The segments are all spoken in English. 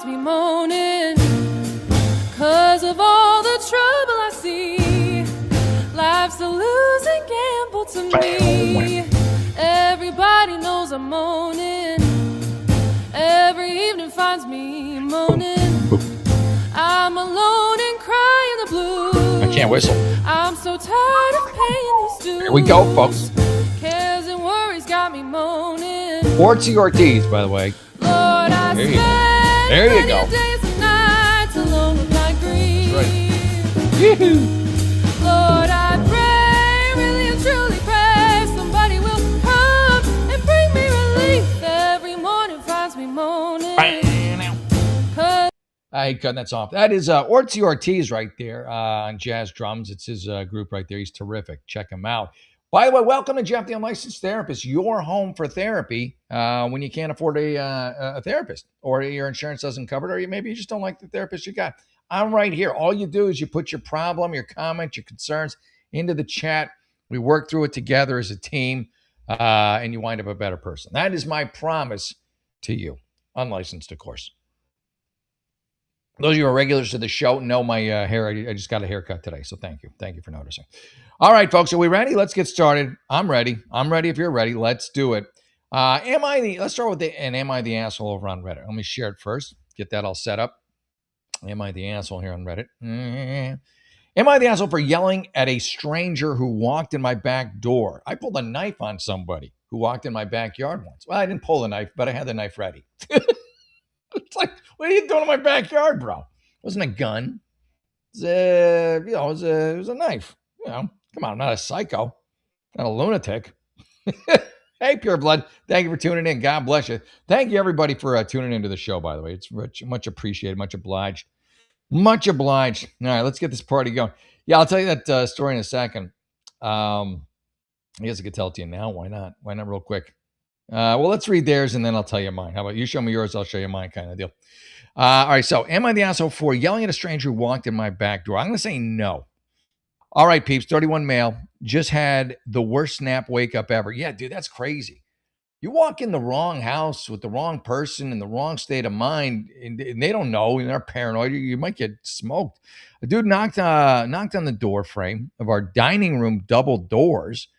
finds me moaning 'cause of all the trouble I see. Life's a losing gamble to me. Everybody knows I'm moaning. Every evening finds me moaning. I'm alone and crying the blues. I can't whistle. I'm so tired of paying these dues. Here we go, folks. Cares and worries got me moaning. Ortsy Ortiz, by the way. Lord, I There you go. spend There you many go. days and nights alone with my grief. Yoo-hoo. Lord, I pray, really and truly pray, somebody will come and bring me relief. Every morning finds me moaning. 'Cause I hate cutting that song off. That is Ortsy Ortiz right there on Jazz Drums. It's his group right there. He's terrific. Check him out. By the way, welcome to Jeff the Unlicensed Therapist, your home for therapy when you can't afford a therapist, or your insurance doesn't cover it, or maybe you just don't like the therapist you got. I'm right here. All you do is you put your problem, your comment, your concerns into the chat. We work through it together as a team, and you wind up a better person. That is my promise to you. Unlicensed, of course. Those of you who are regulars to the show know my hair. I just got a haircut today, so thank you. Thank you for noticing. All right, folks, are we ready? Let's get started. I'm ready. I'm ready if you're ready. Let's do it. Let's start with am I the asshole over on Reddit? Let me share it first. Get that all set up. Am I the asshole here on Reddit? Am I the asshole for yelling at a stranger who walked in my back door? I pulled a knife on somebody who walked in my backyard once. Well, I didn't pull the knife, but I had the knife ready. It's like, what are you doing in my backyard, bro? It wasn't a gun. It was a knife. Come on, I'm not a psycho, not a lunatic. Hey, Pure Blood, thank you for tuning in. God bless you. Thank you, everybody, for tuning into the show, by the way. It's much appreciated, much obliged. Much obliged. All right, let's get this party going. Yeah, I'll tell you that story in a second. I guess I could tell it to you now. Why not? Why not real quick? Well, let's read theirs, and then I'll tell you mine. How about you show me yours, I'll show you mine kind of deal. All right, so am I the asshole for yelling at a stranger who walked in my back door? I'm going to say no. All right, peeps, 31 male, just had the worst snap wake up ever. Yeah, dude, that's crazy. You walk in the wrong house with the wrong person in the wrong state of mind, and they don't know, and they're paranoid. You might get smoked. A dude knocked on the door frame of our dining room double doors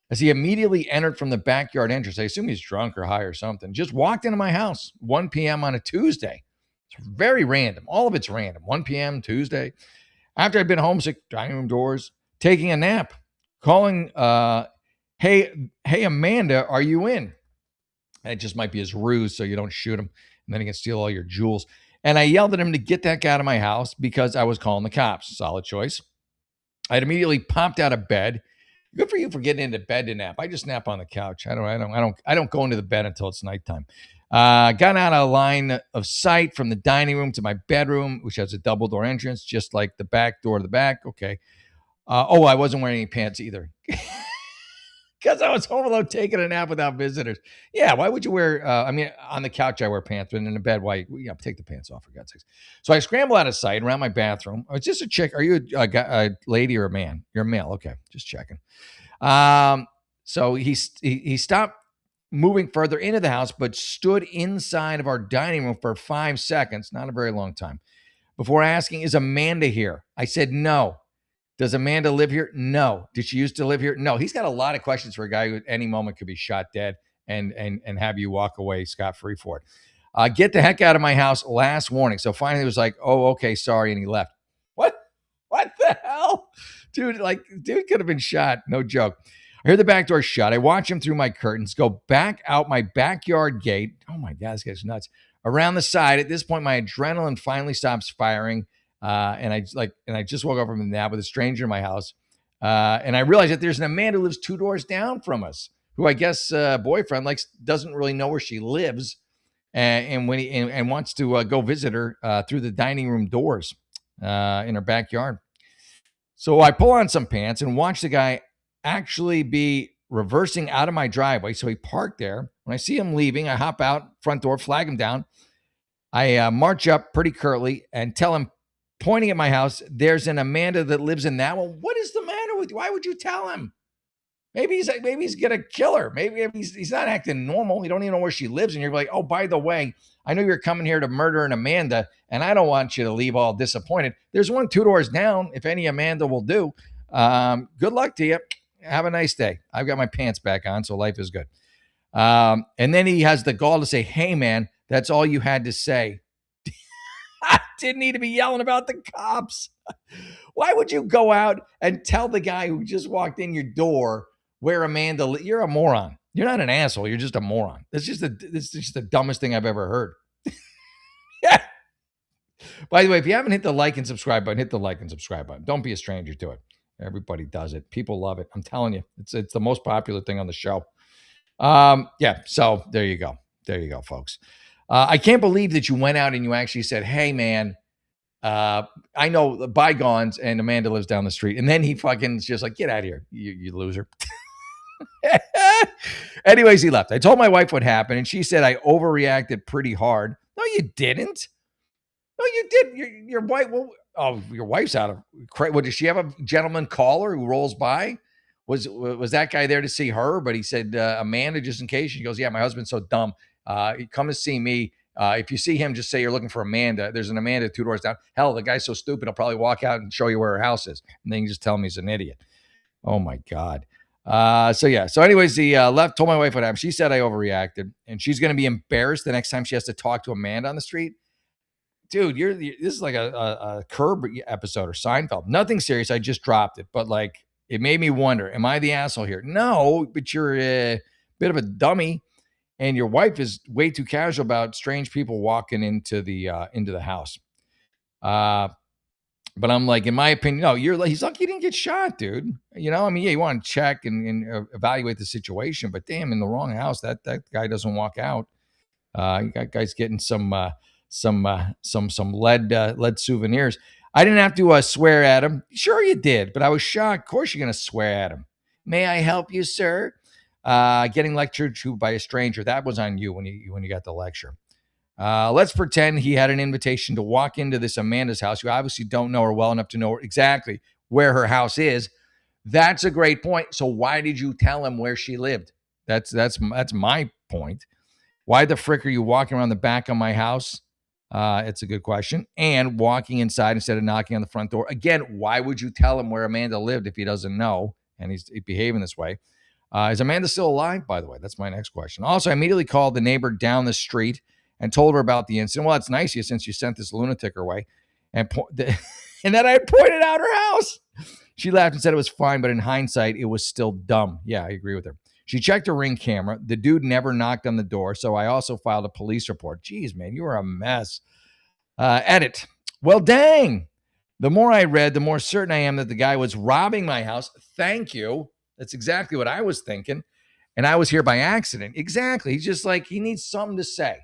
as he immediately entered from the backyard entrance. I assume he's drunk or high or something. Just walked into my house 1 p.m. on a Tuesday. It's very random. All of it's random. 1 p.m. Tuesday. After I'd been homesick, dining room doors, taking a nap, calling, hey, Amanda, are you in? It just might be his ruse so you don't shoot him, and then he can steal all your jewels. And I yelled at him to get that guy out of my house because I was calling the cops. Solid choice. I had immediately popped out of bed. Good for you for getting into bed to nap. I just nap on the couch. I don't go into the bed until it's nighttime. Got out of line of sight from the dining room to my bedroom, which has a double door entrance, just like the back door to the back. Okay. I wasn't wearing any pants either. Because I was home alone taking a nap without visitors. Yeah, why would you wear, on the couch I wear pants, but in the bed, why? Take the pants off, for God's sakes. So I scramble out of sight around my bathroom. Oh, it's just a chick. Are you a lady or a man? You're a male. Okay, just checking. So he stopped moving further into the house, but stood inside of our dining room for 5 seconds, not a very long time, before asking, is Amanda here? I said, no. Does Amanda live here? No. Did she used to live here? No. He's got a lot of questions for a guy who at any moment could be shot dead and have you walk away scot-free for it. Get the heck out of my house last warning. So finally it was like, oh, okay, sorry, and he left. What the hell? Dude could have been shot. No joke. I hear the back door shut. I watch him through my curtains, go back out my backyard gate. Oh my God, this guy's nuts. Around the side. At this point, my adrenaline finally stops firing. And I just woke up from the nap with a stranger in my house. And I realized that there's an Amanda who lives 2 doors down from us, who I guess boyfriend doesn't really know where she lives, and wants to go visit her through the dining room doors in her backyard. So I pull on some pants and watch the guy actually be reversing out of my driveway. So he parked there. When I see him leaving, I hop out front door, flag him down. I march up pretty curtly and tell him, pointing at my house, there's an Amanda that lives in that one. What is the matter with you? Why would you tell him? Maybe he's gonna kill her. Maybe he's not acting normal. You don't even know where she lives, and you're like, oh, by the way, I know you're coming here to murder an Amanda, and I don't want you to leave all disappointed. There's one 2 doors down. If any Amanda will do. Good luck to you. Have a nice day. I've got my pants back on, so life is good. And then he has the gall to say, hey, man, that's all you had to say. I didn't need to be yelling about the cops. Why would you go out and tell the guy who just walked in your door where Amanda you're a moron. You're not an asshole. You're just a moron. This is just the dumbest thing I've ever heard. Yeah. By the way, if you haven't hit the like and subscribe button, hit the like and subscribe button. Don't be a stranger to it. Everybody does it. People love it. I'm telling you, it's the most popular thing on the show. Yeah. So there you go. There you go, folks. I can't believe that you went out and you actually said, hey, man, I know the bygones and Amanda lives down the street. And then he fucking just like, get out of here, you loser. Anyways, he left. I told my wife what happened, and she said I overreacted pretty hard. No, you didn't. No, you did. Your wife. Well, your wife's out of. What, does she have a gentleman caller who rolls by? Was that guy there to see her? But he said Amanda, just in case. She goes, yeah, my husband's so dumb. Come to see me. If you see him, just say you're looking for Amanda. There's an Amanda 2 doors down. Hell, the guy's so stupid, he'll probably walk out and show you where her house is. And then you just tell him he's an idiot. Oh, my God. So anyways, he left, told my wife what happened. She said I overreacted, and she's going to be embarrassed the next time she has to talk to Amanda on the street. Dude, this is like a Curb episode or Seinfeld. Nothing serious. I just dropped it. But like, it made me wonder, am I the asshole here? No, but you're a bit of a dummy. And your wife is way too casual about strange people walking into the house. But I'm like, in my opinion, no, he's lucky he didn't get shot, dude. You know, I mean, yeah, you want to check and evaluate the situation, but damn, in the wrong house, that guy doesn't walk out. You got guys getting some lead souvenirs. I didn't have to swear at him. Sure, you did, but I was shocked. Of course, you're gonna swear at him. May I help you, sir? Getting lectured to by a stranger. That was on you when you got the lecture. Let's pretend he had an invitation to walk into this Amanda's house. You obviously don't know her well enough to know exactly where her house is. That's a great point. So why did you tell him where she lived? That's my point. Why the frick are you walking around the back of my house? It's a good question. And walking inside instead of knocking on the front door. Again, why would you tell him where Amanda lived if he doesn't know and he's behaving this way? Is Amanda still alive, by the way? That's my next question. Also, I immediately called the neighbor down the street and told her about the incident. Well, it's nice of you since you sent this lunatic her way. And then I pointed out her house. She laughed and said it was fine, but in hindsight, it was still dumb. Yeah, I agree with her. She checked her Ring camera. The dude never knocked on the door, so I also filed a police report. Jeez, man, you are a mess. Edit. Well, dang. The more I read, the more certain I am that the guy was robbing my house. Thank you. That's exactly what I was thinking. And I was here by accident. Exactly. He's just like, he needs something to say.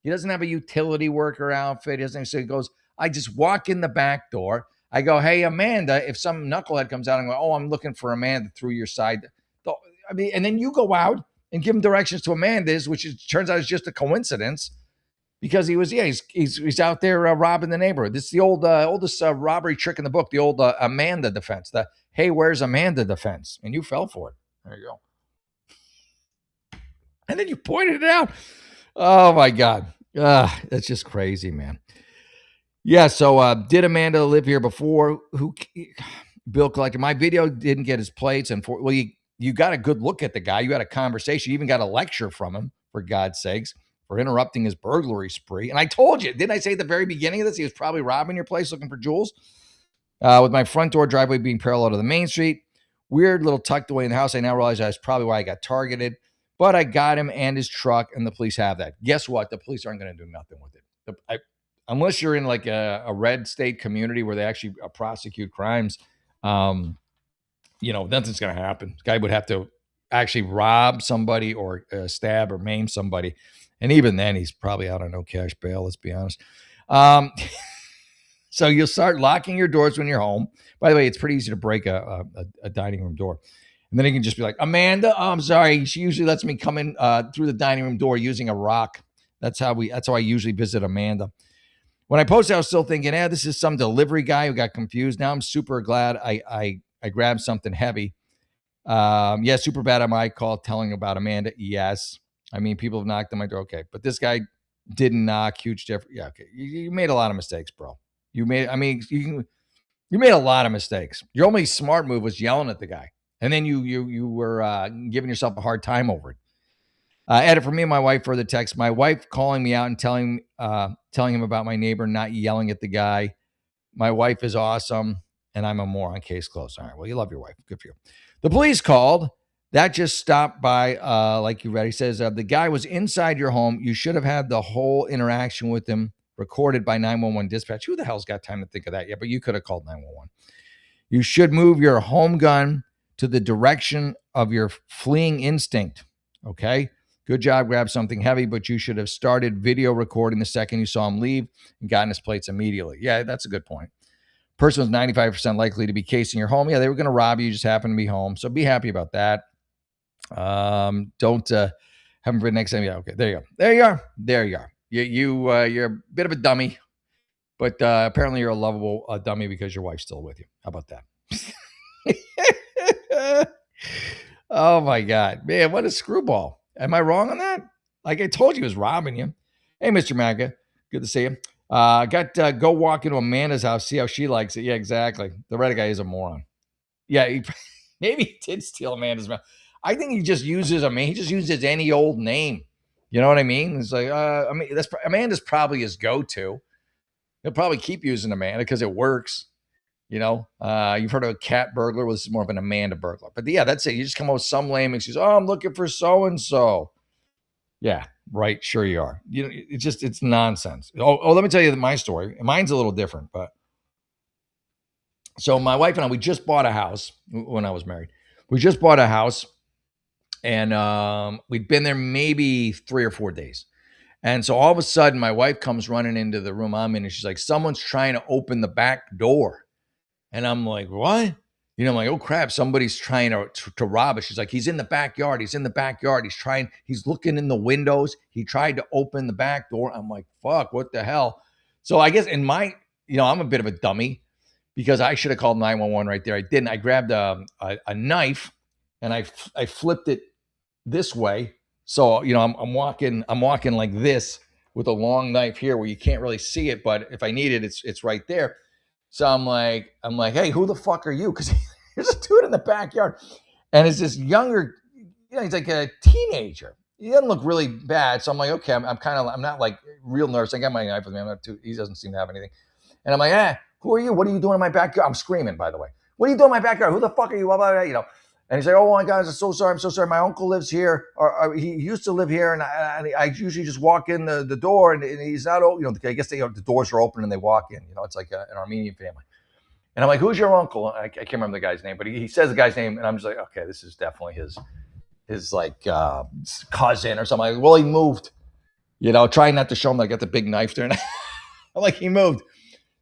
He doesn't have a utility worker outfit. He doesn't. So he goes, I just walk in the back door. I go, hey, Amanda, if some knucklehead comes out and go, oh, I'm looking for Amanda through your side. I mean, and then you go out and give him directions to Amanda's, which turns out is just a coincidence because he's out there robbing the neighborhood. This is the oldest robbery trick in the book, the old Amanda defense, the hey, where's Amanda defense? And you fell for it. There you go. And then you pointed it out. Oh, my God. That's just crazy, man. Yeah, so did Amanda live here before? Bill collected my video, didn't get his plates. And you got a good look at the guy. You had a conversation. You even got a lecture from him, for God's sakes, for interrupting his burglary spree. And I told you, didn't I say at the very beginning of this, he was probably robbing your place looking for jewels? With my front door driveway being parallel to the main street, weird little tucked away in the house. I now realize that's probably why I got targeted. But I got him and his truck, and the police have that. Guess what? The police aren't going to do nothing with it. Unless you're in like a red state community where they actually prosecute crimes, nothing's going to happen. This guy would have to actually rob somebody or stab or maim somebody. And even then, he's probably out on no cash bail, let's be honest. So you'll start locking your doors when you're home. By the way, it's pretty easy to break a dining room door. And then you can just be like, Amanda, I'm sorry. She usually lets me come in through the dining room door using a rock. That's how I usually visit Amanda. When I posted, I was still thinking, this is some delivery guy who got confused. Now I'm super glad I grabbed something heavy. Yeah, super bad on my call telling about Amanda. Yes. I mean, people have knocked on my door. Okay. But this guy didn't knock. Huge difference. Yeah. Okay. You made a lot of mistakes, bro. You made a lot of mistakes. Your only smart move was yelling at the guy. And then you were giving yourself a hard time over it. Edit for me and my wife for the text. My wife calling me out and telling him about my neighbor not yelling at the guy. My wife is awesome, and I'm a moron. Case closed. All right. Well, you love your wife. Good for you. The police called. That just stopped by, like you read. He says, the guy was inside your home. You should have had the whole interaction with him recorded by 911 dispatch. Who the hell's got time to think of that yet? But you could have called 911. You should move your home gun to the direction of your fleeing instinct. Okay? Good job, grab something heavy, but you should have started video recording the second you saw him leave and gotten his plates immediately. Yeah, that's a good point. Person was 95% likely to be casing your home. Yeah, they were going to rob you. You just happened to be home. So be happy about that. Don't have them for next time. Yeah, okay. There you go. There you are. There you are. You're a bit of a dummy, but apparently you're a lovable dummy because your wife's still with you. How about that? Oh my God, man, what a screwball. Am I wrong on that? Like I told you, he was robbing you. Hey, Mr. Maga, good to see you. Go walk into Amanda's house, see how she likes it. Yeah, exactly. The red guy is a moron. Yeah, maybe he did steal Amanda's mouth. I think he just uses he just uses any old name. You know what I mean? It's like, Amanda's probably his go-to. He'll probably keep using Amanda because it works. You know, you've heard of a cat burglar. Well, this is more of an Amanda burglar. But yeah, that's it. You just come up with some lame excuse. Oh, I'm looking for so-and-so. Yeah, right. Sure you are. You know, it's nonsense. Let me tell you my story. Mine's a little different, but so my wife and I, we just bought a house when I was married. We just bought a house and we'd been there maybe 3 or 4 days. And so all of a sudden my wife comes running into the room I'm in and she's like, someone's trying to open the back door. And I'm like, what? You know, I'm like, oh crap, somebody's trying to rob us. She's like, he's in the backyard. He's in the backyard. He's looking in the windows. He tried to open the back door. I'm like, fuck, what the hell? So I guess I'm a bit of a dummy because I should have called 911 right there. I didn't. I grabbed a knife and I flipped it this way. So, you know, I'm walking like this with a long knife here where you can't really see it, but if I need it, it's right there. So I'm like, hey, who the fuck are you? Because there's a dude in the backyard, and it's this younger, he's like a teenager. He doesn't look really bad. So I'm like, okay, I'm not like real nervous. I got my knife with me. He doesn't seem to have anything. And I'm like, who are you? What are you doing in my backyard? I'm screaming, by the way. What are you doing in my backyard? Who the fuck are you? Blah, blah, blah, you know. And he's like, oh my God, I'm so sorry. My uncle lives here, or he used to live here, and I usually just walk in the door, and he's not, you know, I guess the doors are open and they walk in. You know, it's like an Armenian family. And I'm like, who's your uncle? I can't remember the guy's name, but he says the guy's name, and I'm just like, okay, this is definitely his like cousin or something. Like, well, he moved, you know, trying not to show him that I got the big knife there. And I'm like, he moved.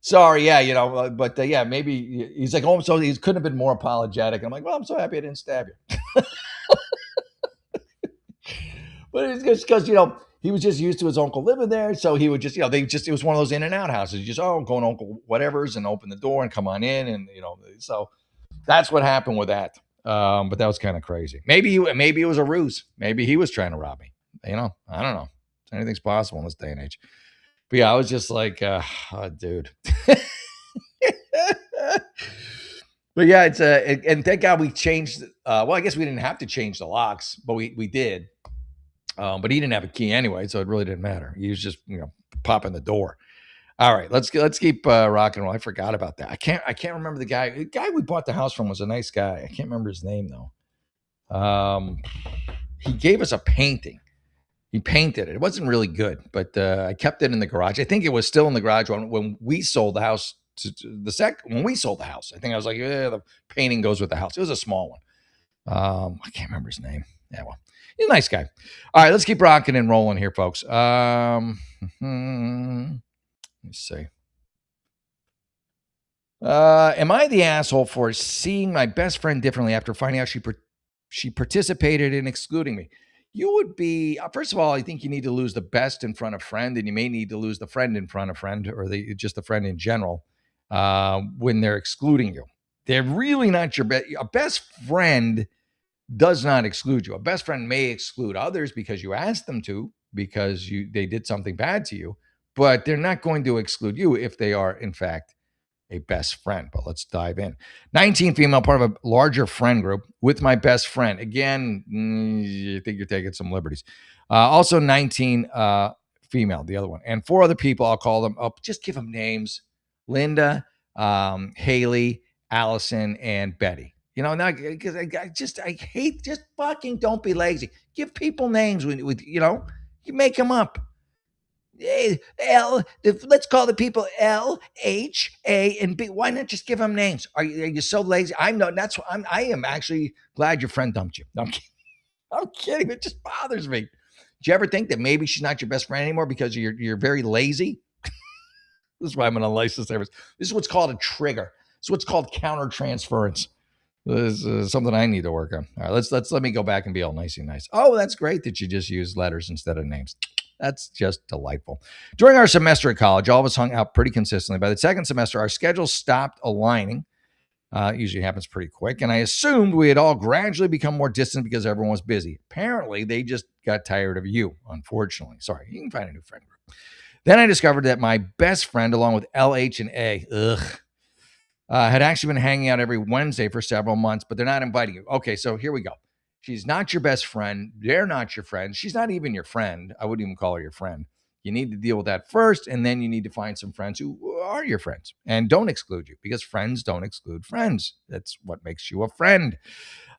Sorry, yeah, you know, but yeah, maybe he's like, oh, so he couldn't have been more apologetic. I'm like, well, I'm so happy I didn't stab you. But it's just because, you know, he was just used to his uncle living there. So he would just, you know, it was one of those in and out houses. You just, go to Uncle whatever's and open the door and come on in. And, you know, so that's what happened with that. But that was kind of crazy. Maybe it was a ruse. Maybe he was trying to rob me. You know, I don't know. Anything's possible in this day and age. But yeah, I was just like, dude. But yeah, it's and thank God we changed. Well, I guess we didn't have to change the locks, but we did. But he didn't have a key anyway, so it really didn't matter. He was just, you know, popping the door. All right, let's keep rock and roll. I forgot about that. I can't remember the guy. The guy we bought the house from was a nice guy. I can't remember his name though. He gave us a painting. He painted it. It wasn't really good, but I kept it in the garage. I think it was still in the garage when we sold the house. When we sold the house, I think I was like, yeah, the painting goes with the house. It was a small one. I can't remember his name. Yeah, well, he's a nice guy. All right, let's keep rocking and rolling here, folks. Let me see. Am I the asshole for seeing my best friend differently after finding out she participated in excluding me? You would be, first of all, I think you need to lose the best in front of friend, and you may need to lose the friend in front of friend, or just the friend in general, when they're excluding you. They're really not your best. A best friend does not exclude you. A best friend may exclude others because you asked them to, because they did something bad to you, but they're not going to exclude you if they are, in fact, a best friend. But let's dive in. 19 female, part of a larger friend group with my best friend. Again, you think you're taking some liberties. Also 19 female, the other one. And 4 other people, I'll call them up. Just give them names. Linda, Haley, Allison, and Betty. You know, now because I hate, just fucking don't be lazy. Give people names with you make them up. Let's call the people L, H, A, and B. Why not just give them names? Are you so lazy? I am actually glad your friend dumped you. I'm kidding. It just bothers me. Do you ever think that maybe she's not your best friend anymore because you're very lazy? This is why I'm an unlicensed therapist. This is what's called a trigger. This is what's called countertransference. This is something I need to work on. All right, let me go back and be all nicey nice. Oh, that's great that you just use letters instead of names. That's just delightful. During our semester at college, all of us hung out pretty consistently. By the second semester, our schedules stopped aligning. Usually happens pretty quick. And I assumed we had all gradually become more distant because everyone was busy. Apparently, they just got tired of you, unfortunately. Sorry, you can find a new friend group. Then I discovered that my best friend, along with L, H, and A, had actually been hanging out every Wednesday for several months, but they're not inviting you. Okay, so here we go. She's not your best friend. They're not your friend. She's not even your friend. I wouldn't even call her your friend. You need to deal with that first, and then you need to find some friends who are your friends and don't exclude you, because friends don't exclude friends. That's what makes you a friend.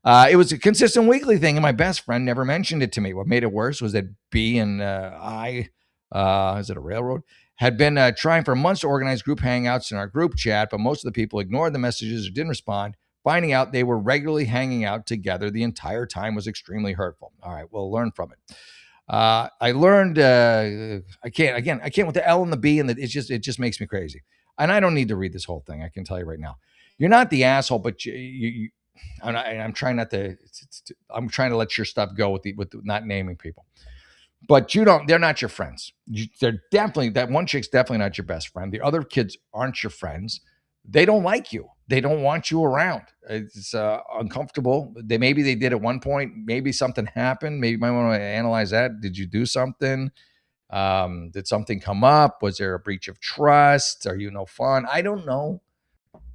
It was a consistent weekly thing, and my best friend never mentioned it to me. What made it worse was that B and is it a railroad? Had been trying for months to organize group hangouts in our group chat, but most of the people ignored the messages or didn't respond. Finding out they were regularly hanging out together the entire time was extremely hurtful. All right, we'll learn from it. I learned I can't with the L and the B, and it just makes me crazy. And I don't need to read this whole thing. I can tell you right now, you're not the asshole, but I'm trying not to. I'm trying to let your stuff go with not naming people. But they're not your friends. They're definitely, that one chick's definitely not your best friend. The other kids aren't your friends. They don't like you. They don't want you around. It's uncomfortable. Maybe they did at one point. Maybe something happened. Maybe you might want to analyze that. Did you do something? Did something come up? Was there a breach of trust? Are you no fun? I don't know.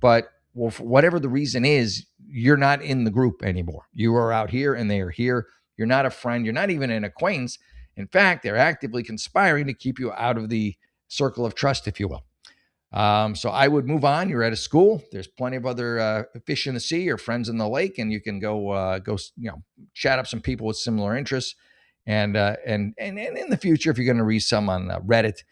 But for whatever the reason is, you're not in the group anymore. You are out here and they are here. You're not a friend. You're not even an acquaintance. In fact, they're actively conspiring to keep you out of the circle of trust, if you will. So I would move on. You're at a school. There's plenty of other fish in the sea or friends in the lake, and you can go chat up some people with similar interests. And in the future, if you're going to read some on Reddit,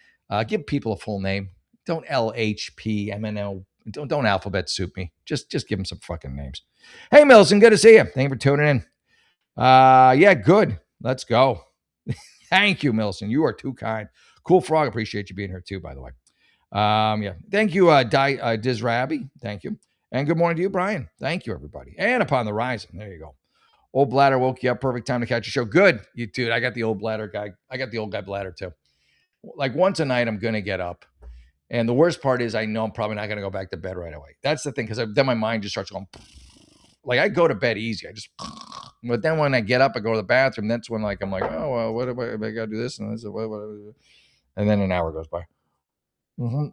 give people a full name. Don't LHPMNO. Don't alphabet soup me. Just give them some fucking names. Hey, Milson, good to see you. Thank you for tuning in. Yeah, good. Let's go. Thank you, Milson. You are too kind. Cool Frog, appreciate you being here too, by the way. Yeah. Thank you, Dizrabi. Thank you. And good morning to you, Brian. Thank you, everybody. And Upon the Horizon. There you go. Old Bladder woke you up. Perfect time to catch a show. Good. You dude, I got the old bladder guy. I got the old guy bladder too. Like once a night, I'm going to get up. And the worst part is I know I'm probably not going to go back to bed right away. That's the thing, because then my mind just starts going. Like I go to bed easy. But then when I get up, I go to the bathroom. That's when I'm like, oh, well, what do I got to do this and this? And then an hour goes by. Mm-hmm.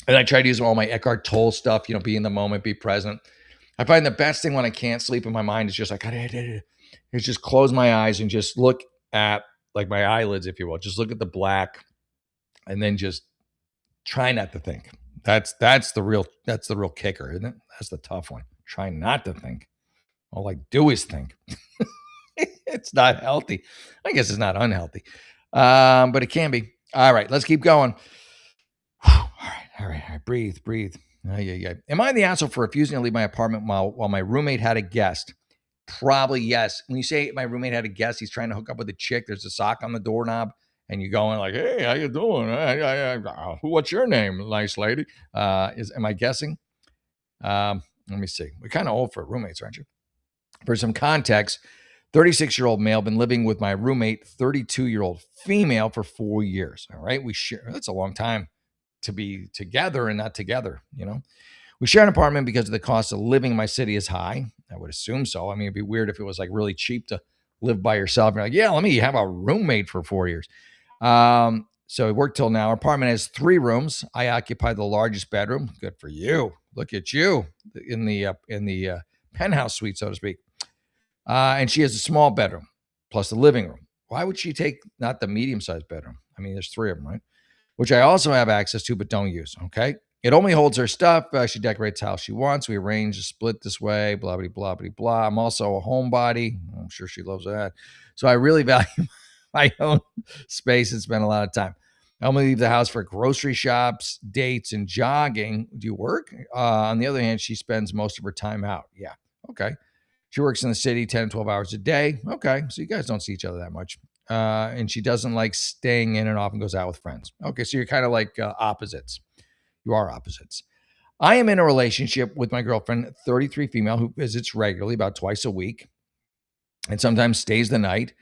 And I try to use all my Eckhart Tolle stuff, be in the moment, be present. I find the best thing when I can't sleep in my mind is just like, it's just close my eyes and just look at like my eyelids, if you will. Just look at the black and then just try not to think. That's the real kicker, isn't it? That's the tough one. Try not to think. All I do is think. It's not healthy. I guess it's not unhealthy, but it can be. All right, let's keep going. All right. Breathe. Yeah. Am I the asshole for refusing to leave my apartment while my roommate had a guest? Probably yes. When you say my roommate had a guest, he's trying to hook up with a chick. There's a sock on the doorknob, and you're going like, "Hey, how you doing? What's your name, nice lady?" Am I guessing? Let me see. We're kind of old for roommates, aren't you? For some context, 36-year-old male, been living with my roommate, 32-year-old female, for 4 years. All right, we share. That's a long time to be together and not together. We share an apartment because the cost of living in my city is high. I would assume so. I mean, it'd be weird if it was like really cheap to live by yourself. You're like, yeah, let me have a roommate for 4 years. So we worked till now. Our apartment has 3 rooms. I occupy the largest bedroom. Good for you. Look at you in the penthouse suite, so to speak. And she has a small bedroom plus the living room. Why would she take not the medium-sized bedroom? I mean, there's 3 of them, right? Which I also have access to, but don't use. Okay. It only holds her stuff. She decorates how she wants. We arrange a split this way, blah, blah, blah, blah, blah. I'm also a homebody. I'm sure she loves that. So I really value my own space and spend a lot of time. I only leave the house for grocery shops, dates, and jogging. Do you work? On the other hand, she spends most of her time out. Yeah. Okay. She works in the city 10 to 12 hours a day. Okay. So you guys don't see each other that much. And she doesn't like staying in and often goes out with friends. Okay. So you're kind of like opposites. You are opposites. I am in a relationship with my girlfriend, 33 female, who visits regularly about twice a week and sometimes stays the night.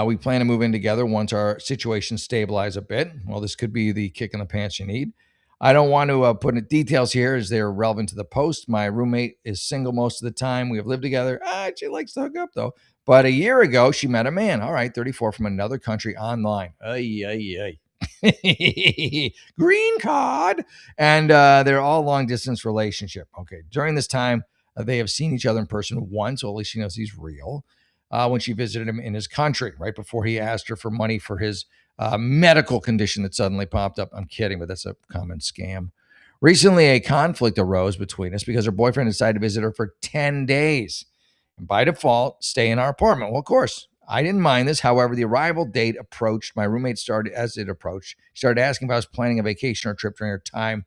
We plan to move in together once our situation stabilizes a bit. Well, this could be the kick in the pants you need. I don't want to put in details here as they're relevant to the post. My roommate is single most of the time. We have lived together. She likes to hook up, though. But a year ago, she met a man. All right, 34 from another country online. Green card. And they're all long distance relationship. Okay. During this time, they have seen each other in person once. So at least she knows he's real. When she visited him in his country, right before he asked her for money for his medical condition that suddenly popped up. I'm kidding, but that's a common scam. Recently, a conflict arose between us because her boyfriend decided to visit her for 10 days. And by default, stay in our apartment. Well, of course, I didn't mind this. However, the arrival date approached. My roommate started asking if I was planning a vacation or trip during her time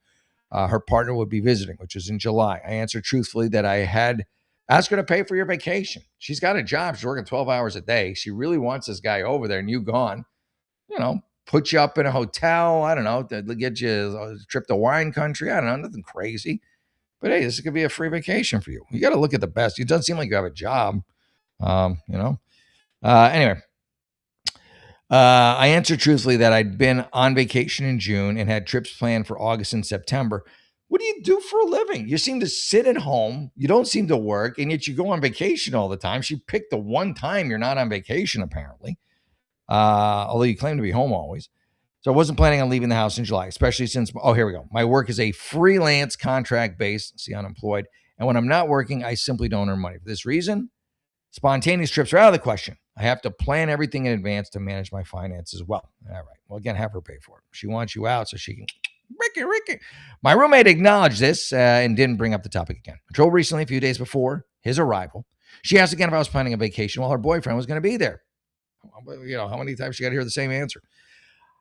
her partner would be visiting, which was in July. I answered truthfully that I had asked her to pay for your vacation. She's got a job. She's working 12 hours a day. She really wants this guy over there and you gone. Put you up in a hotel. I don't know, to get you a trip to wine country. I don't know, nothing crazy. But hey, this could be a free vacation for you. You got to look at the best. It doesn't seem like you have a job. Anyway, I answered truthfully that I'd been on vacation in June and had trips planned for August and September. What do you do for a living? You seem to sit at home. You don't seem to work, and yet you go on vacation all the time. She picked the one time you're not on vacation, apparently, although you claim to be home always. So I wasn't planning on leaving the house in July, especially since, here we go. My work is a freelance contract based, see, unemployed. And when I'm not working, I simply don't earn money. For this reason, spontaneous trips are out of the question. I have to plan everything in advance to manage my finances well. All right. Well, again, have her pay for it. She wants you out so she can, Ricky. My roommate acknowledged this and didn't bring up the topic again. Until recently, a few days before his arrival, she asked again if I was planning a vacation while her boyfriend was going to be there. How many times she got to hear the same answer?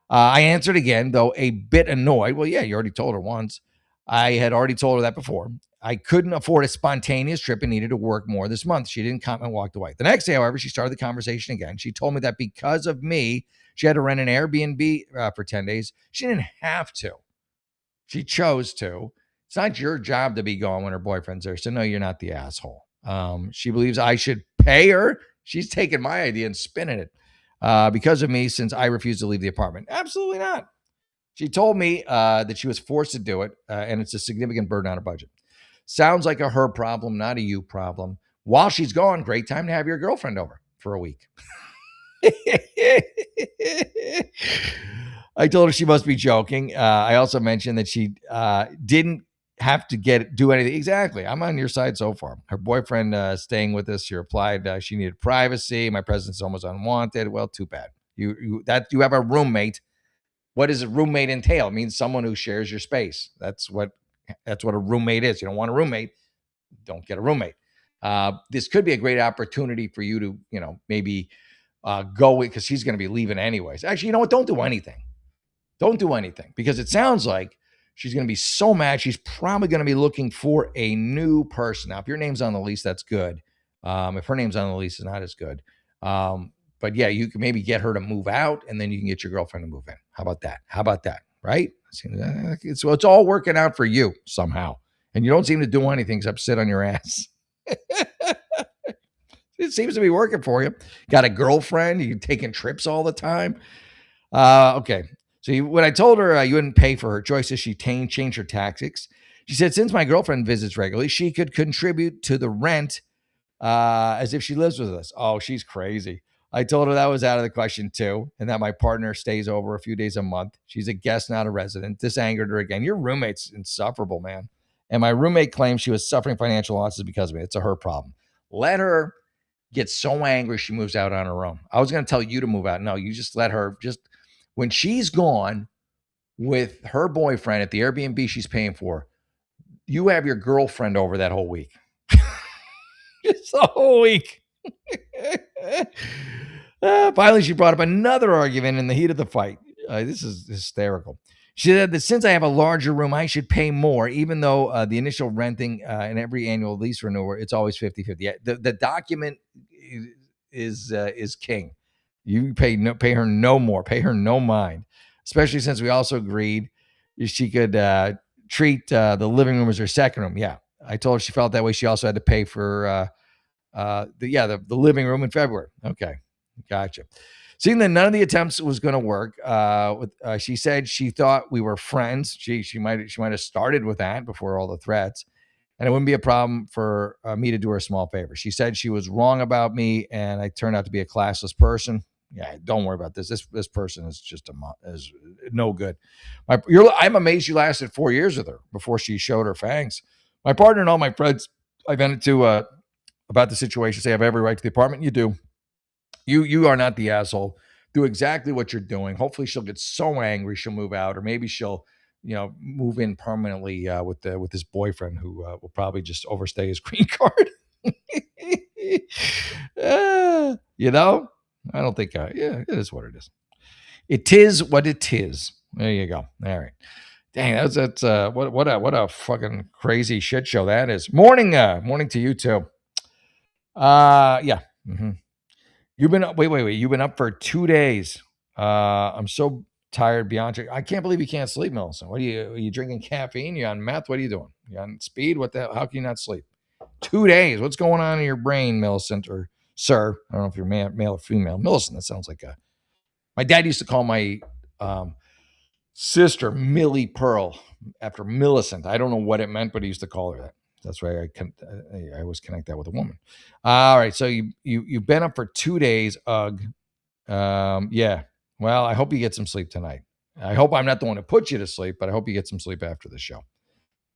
I answered again, though a bit annoyed. Well, yeah, you already told her once. I had already told her that before. I couldn't afford a spontaneous trip and needed to work more this month. She didn't comment and walked away. The next day, however, she started the conversation again. She told me that because of me, she had to rent an Airbnb for 10 days. She didn't have to. She chose to. It's not your job to be gone when her boyfriend's there. So no, you're not the asshole. She believes I should pay her. She's taking my idea and spinning it because of me since I refused to leave the apartment. Absolutely not. She told me that she was forced to do it, and it's a significant burden on her budget. Sounds like a her problem, not a you problem. While she's gone, great time to have your girlfriend over for a week. I told her she must be joking. I also mentioned that she didn't have to do anything. Exactly. I'm on your side so far. Her boyfriend staying with us, she replied she needed privacy. My presence is almost unwanted. Well, too bad. You have a roommate. What does a roommate entail? It means someone who shares your space. That's what a roommate is. You don't want a roommate, don't get a roommate. This could be a great opportunity for you to, maybe go because she's going to be leaving anyways. Actually, you know what? Don't do anything. Don't do anything because it sounds like she's going to be so mad. She's probably going to be looking for a new person. Now, if your name's on the lease, that's good. If her name's on the lease, it's not as good. But yeah, you can maybe get her to move out and then you can get your girlfriend to move in. How about that? Right? It's all working out for you somehow. And you don't seem to do anything except sit on your ass. It seems to be working for you. Got a girlfriend. You're taking trips all the time. Okay. So when I told her you wouldn't pay for her choices, she changed her tactics. She said, since my girlfriend visits regularly, she could contribute to the rent as if she lives with us. Oh, she's crazy. I told her that was out of the question too, and that my partner stays over a few days a month. She's a guest, not a resident. This angered her again. Your roommate's insufferable, man. And my roommate claims she was suffering financial losses because of me. It's her problem. Let her get so angry she moves out on her own. I was going to tell you to move out. No, you just let her. Just when she's gone with her boyfriend at the Airbnb she's paying for, you have your girlfriend over that whole week. Just the whole week. Finally, she brought up another argument in the heat of the fight. This is hysterical. She said that since I have a larger room, I should pay more, even though the initial renting and every annual lease renewal, it's always 50-50. Yeah, the document is king. You pay her no more, pay her no mind, especially since we also agreed she could treat the living room as her second room. Yeah, I told her she felt that way. She also had to pay for the living room in February. Okay, gotcha. Seeing that none of the attempts was going to work, she said she thought we were friends. She might have started with that before all the threats, and it wouldn't be a problem for me to do her a small favor. She said she was wrong about me, and I turned out to be a classless person. Yeah, don't worry about this. This person is just is no good. I'm amazed you lasted 4 years with her before she showed her fangs. My partner and all my friends I vented to about the situation say I have every right to the apartment. You do. You are not the asshole. Do exactly what you're doing. Hopefully she'll get so angry she'll move out, or maybe she'll, move in permanently with this boyfriend who will probably just overstay his green card. I don't think. Yeah, it is what it is. It is what it is. There you go. All right. Dang, that's what a fucking crazy shit show that is. Morning to you too. Yeah. Mm-hmm. You've been up. Wait. You've been up for 2 days. I'm so tired, Beyonce. I can't believe you can't sleep, Melissa. Are you drinking caffeine? You on meth? What are you doing? You on speed? What the hell? How can you not sleep? 2 days. What's going on in your brain, Millicent or sir? I don't know if you're male or female. Millicent. That sounds like my dad used to call my sister Millie Pearl after Millicent. I don't know what it meant, but he used to call her that. That's why I always connect that with a woman. All right, so you've been up for 2 days. Ugh. Yeah. Well, I hope you get some sleep tonight. I hope I'm not the one to put you to sleep, but I hope you get some sleep after the show.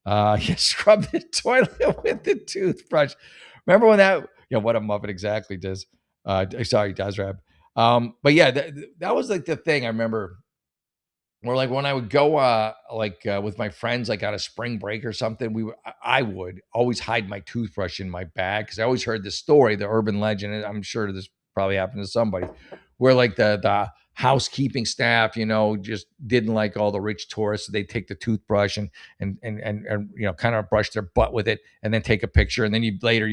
You scrub the toilet with the toothbrush. Remember when that? Yeah, what a Muppet exactly does. Sorry, Dazrab. But yeah, that was like the thing I remember. Or like when I would go with my friends, like on a spring break or something, I would always hide my toothbrush in my bag because I always heard the story, the urban legend, and I'm sure this probably happened to somebody, where like the housekeeping staff, just didn't like all the rich tourists. So they'd take the toothbrush and kind of brush their butt with it and then take a picture. And then you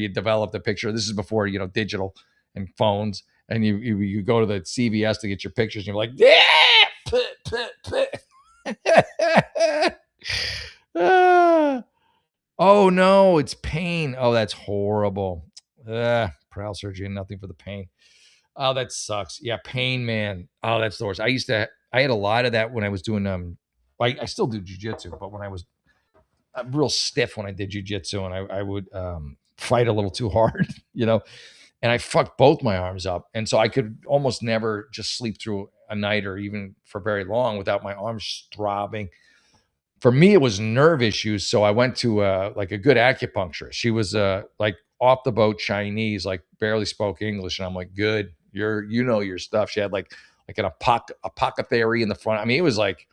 develop the picture. This is before, digital and phones. And you go to the CVS to get your pictures and you're like, yeah. Oh no, it's pain. Oh, that's horrible. Prowl surgery and nothing for the pain. Oh, that sucks. Yeah, pain, man. Oh, that's the worst. I had a lot of that when I was doing I still do jujitsu, but when I was real stiff when I did jujitsu, and I would fight a little too hard, and I fucked both my arms up, and so I could almost never just sleep through a night or even for very long without my arms throbbing. For me, it was nerve issues, so I went to like a good acupuncturist. She was like off the boat Chinese, like barely spoke English, and I'm like, good, you know your stuff. She had like an apothecary in the front. I mean, it was like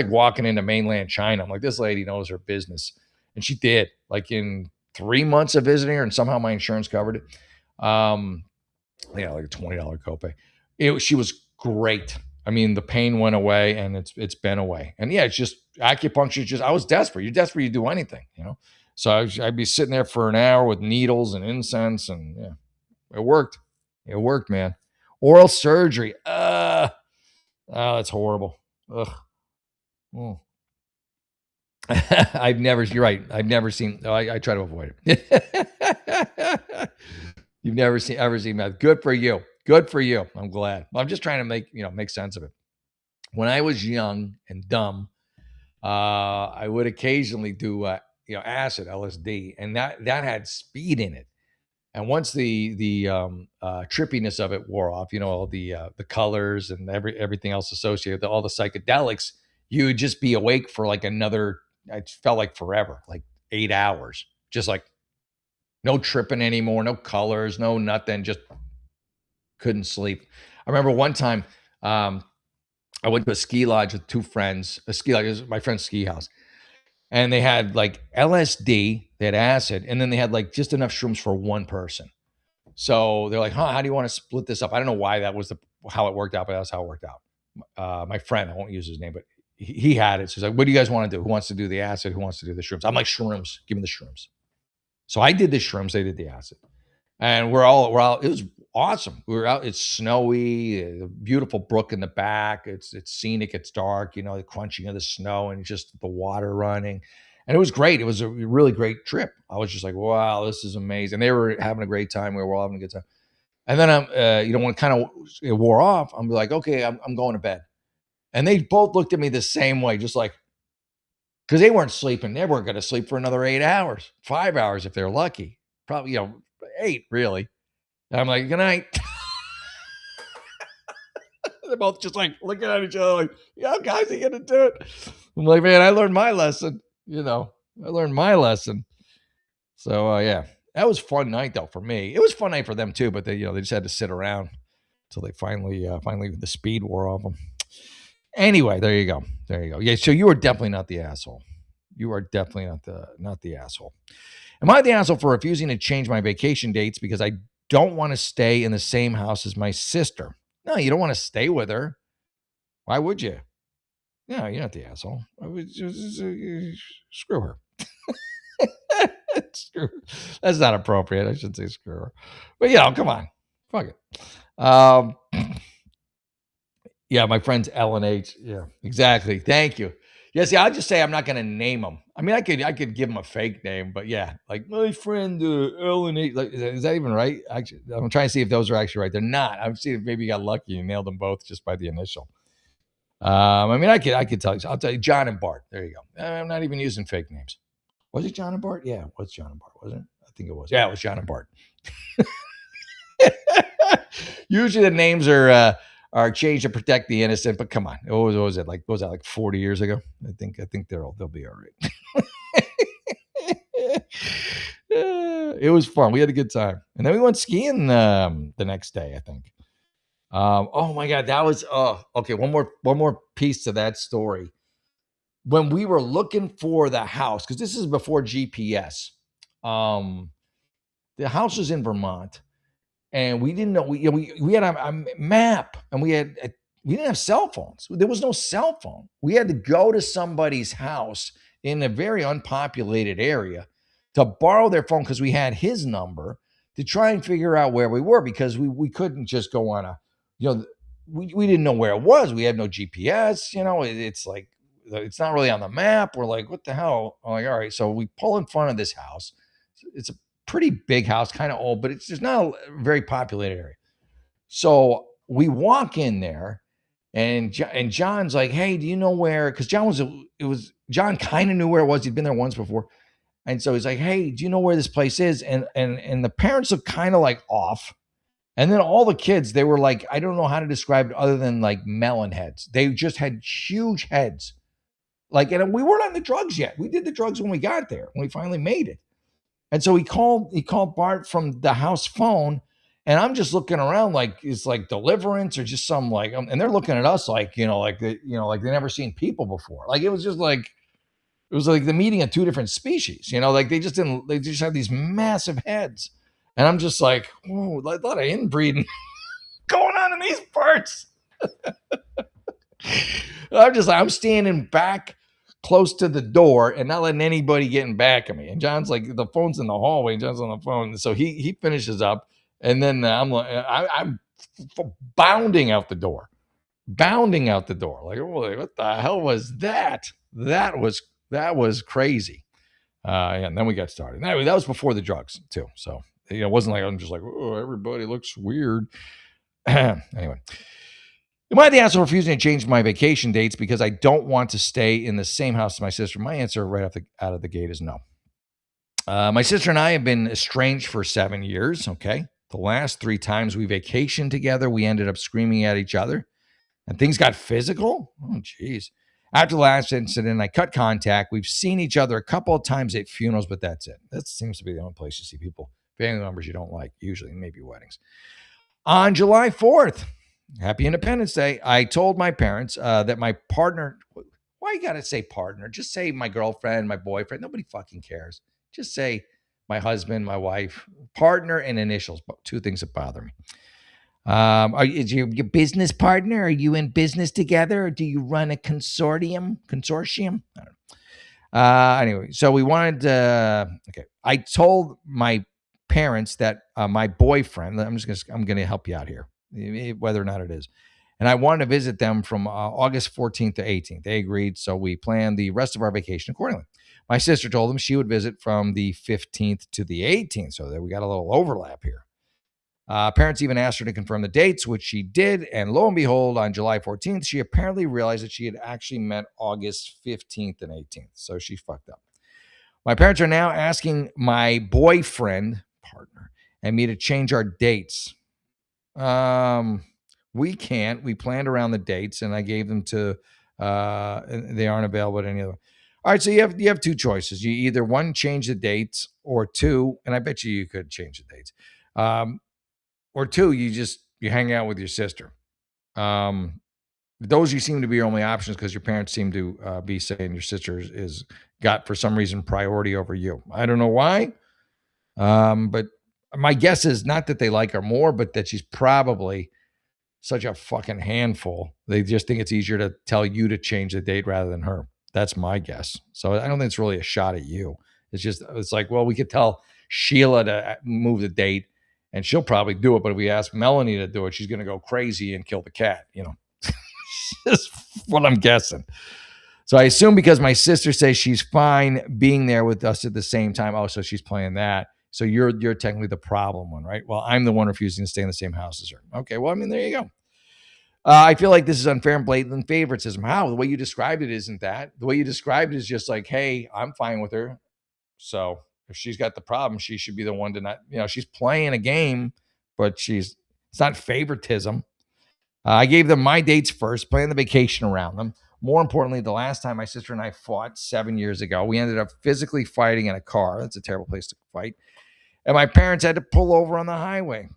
walking into mainland China. I'm like, this lady knows her business, and she did. Like in 3 months of visiting her, and somehow my insurance covered it. Yeah, like a $20 copay. She was great. I mean, the pain went away, and it's been away. And yeah, it's just acupuncture. I was desperate. You're desperate to do anything, So I'd be sitting there for an hour with needles and incense, and yeah, it worked. It worked, man. Oral surgery. Oh, that's horrible. Ugh. Oh. You're right. I've never seen. I try to avoid it. You've never seen meth. Good for you. Good for you. I'm glad. I'm just trying to make sense of it. When I was young and dumb, I would occasionally do, acid, LSD, and that had speed in it. And once the trippiness of it wore off, all the colors and everything else associated with all the psychedelics, you would just be awake for like another. It felt like forever, like 8 hours, just like no tripping anymore, no colors, no nothing, just couldn't sleep. I remember one time I went to a ski lodge with two friends. A ski lodge is my friend's ski house, and they had like LSD, they had acid, and then they had like just enough shrooms for one person. So they're like, how do you want to split this up? I don't know why that was how it worked out, but that's how it worked out. My friend, I won't use his name, but he had it. So he's like, what do you guys want to do? Who wants to do the acid? Who wants to do the shrooms? I'm like, shrooms. Give me the shrooms. So I did the shrooms. They did the acid. And we're all, it was awesome. We were out, it's snowy, a beautiful brook in the back. It's scenic, it's dark, the crunching of the snow and just the water running. And it was great. It was a really great trip. I was just like, wow, this is amazing. They were having a great time. We were all having a good time. And then when it kind of it wore off, I'm like, okay, I'm going to bed. And they both looked at me the same way, just like, because they weren't sleeping. They weren't going to sleep for another 8 hours, 5 hours if they're lucky. Probably, 8 really. And I'm like, good night. They're both just like looking at each other like, yeah, guys, are gonna do it? I'm like, man, I learned my lesson. I learned my lesson. So yeah, that was a fun night though for me. It was a fun night for them too, but they just had to sit around until they finally the speed wore off them. Anyway, there you go. Yeah, so you are definitely not the asshole. You are definitely not the asshole. Am I the asshole for refusing to change my vacation dates because I don't want to stay in the same house as my sister? No, you don't want to stay with her. Why would you? No, you're not the asshole. Screw her. That's not appropriate. I should say screw her. But come on. Fuck it. Yeah, my friends L and H. Yeah, exactly. Thank you. Yeah, see, I'll just say I'm not going to name them. I mean, I could give them a fake name, but yeah, like my friend L and H. Like, is that even right? Actually, I'm trying to see if those are actually right. They're not. I'm seeing if maybe you got lucky and nailed them both just by the initial. I mean, I could tell you. I'll tell you, John and Bart. There you go. I'm not even using fake names. Was it John and Bart? Yeah, it was John and Bart, wasn't it? I think it was. Yeah, it was John and Bart. Usually the names are changed to protect the innocent, but come on, what was it like? What was that like 40 years ago? I think they'll be all right. It was fun. We had a good time, and then we went skiing the next day. I think. Oh my God, that was okay. One more piece to that story. When we were looking for the house, because this is before GPS, the house was in Vermont, and we didn't know. We had a map, and we didn't have cell phones. There was no cell phone. We had to go to somebody's house in a very unpopulated area to borrow their phone because we had his number to try and figure out where we were because we couldn't just go on a, we didn't know where it was. We had no GPS. It's like it's not really on the map. We're like, what the hell? I'm like, all right. So we pull in front of this house. It's a pretty big house, kind of old, but it's just not a very populated area. So we walk in there, and John's like, "Hey, do you know where?" Because John kind of knew where it was. He'd been there once before, and so he's like, "Hey, do you know where this place is?" And the parents are kind of like off, and then all the kids, they were like, I don't know how to describe it other than like melon heads. They just had huge heads, like, and we weren't on the drugs yet. We did the drugs when we got there, when we finally made it. And so he called Bart from the house phone, and I'm just looking around like it's like Deliverance or just some like, and they're looking at us like like they never seen people before. Like it was like the meeting of two different species. Like they just had these massive heads, and I'm just like, whoa, a lot of inbreeding going on in these parts. I'm standing back close to the door and not letting anybody get in back of me. And John's like, the phone's in the hallway. And John's on the phone. So he finishes up. And then I'm like, I'm bounding out the door. Like, oh, what the hell was that? That was crazy. And then we got started. Anyway, that was before the drugs too. So, it wasn't like, I'm just like, oh, everybody looks weird. Anyway. Am I the asshole refusing to change my vacation dates because I don't want to stay in the same house as my sister? My answer right out of the gate is no. My sister and I have been estranged for 7 years. Okay. The last 3 times we vacationed together, we ended up screaming at each other and things got physical. Oh, geez. After the last incident, I cut contact. We've seen each other a couple of times at funerals, but that's it. That seems to be the only place you see people, family members you don't like, usually, maybe weddings. On July 4th, happy Independence Day, I told my parents that my partner, why you got to say partner? Just say my girlfriend, my boyfriend. Nobody fucking cares. Just say my husband, my wife, partner, and initials. 2 things that bother me. Is your business partner? Are you in business together, or do you run a consortium? Consortium? I don't know. Anyway, so we wanted. Okay, I told my parents that my boyfriend. I'm gonna help you out here, whether or not it is. And I wanted to visit them from August 14th to 18th. They agreed, so we planned the rest of our vacation accordingly. My sister told them she would visit from the 15th to the 18th, so that we got a little overlap here. Parents even asked her to confirm the dates, which she did. And lo and behold, on July 14th, she apparently realized that she had actually meant August 15th and 18th. So she fucked up. My parents are now asking my boyfriend, partner, and me to change our dates. We can't. We planned around the dates and I gave them to, and they aren't available at any of them. All right, so you have 2 choices. You either 1, change the dates, or 2, and I bet you could change the dates. Or 2, you hang out with your sister. Those you seem to be your only options because your parents seem to be saying your sister is got for some reason priority over you. I don't know why, but my guess is not that they like her more, but that she's probably such a fucking handful. They just think it's easier to tell you to change the date rather than her. That's my guess. So I don't think it's really a shot at you. It's like, well, we could tell Sheila to move the date and she'll probably do it. But if we ask Melanie to do it, she's going to go crazy and kill the cat. That's what I'm guessing. So I assume because my sister says she's fine being there with us at the same time. Oh, so she's playing that. So you're technically the problem one, right? Well, I'm the one refusing to stay in the same house as her. Okay, well, I mean, there you go. I feel like this is unfair and blatant favoritism. How? The way you described it isn't that. The way you described it is just like, hey, I'm fine with her. So if she's got the problem, she should be the one to not, she's playing a game, but it's not favoritism. I gave them my dates first, planned the vacation around them. More importantly, the last time my sister and I fought 7 years ago, we ended up physically fighting in a car. That's a terrible place to fight. And my parents had to pull over on the highway.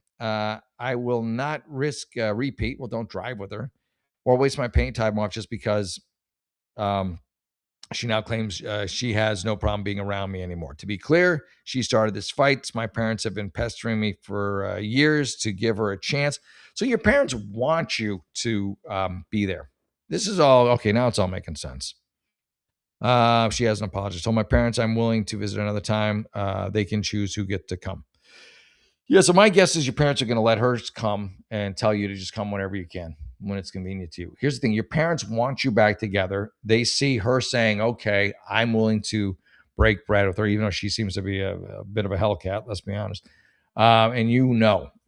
I will not risk a repeat. Well, don't drive with her or waste my paint time off just because she now claims she has no problem being around me anymore. To be clear, she started this fight. My parents have been pestering me for years to give her a chance. So your parents want you to be there. This is all okay. Now it's all making sense. She has an apology. Told my parents I'm willing to visit another time. They can choose who get to come. Yeah, so my guess is your parents are going to let her come and tell you to just come whenever you can, when it's convenient to you. Here's the thing. Your parents want you back together. They see her saying, okay, I'm willing to break bread with her, even though she seems to be a bit of a hellcat, let's be honest. And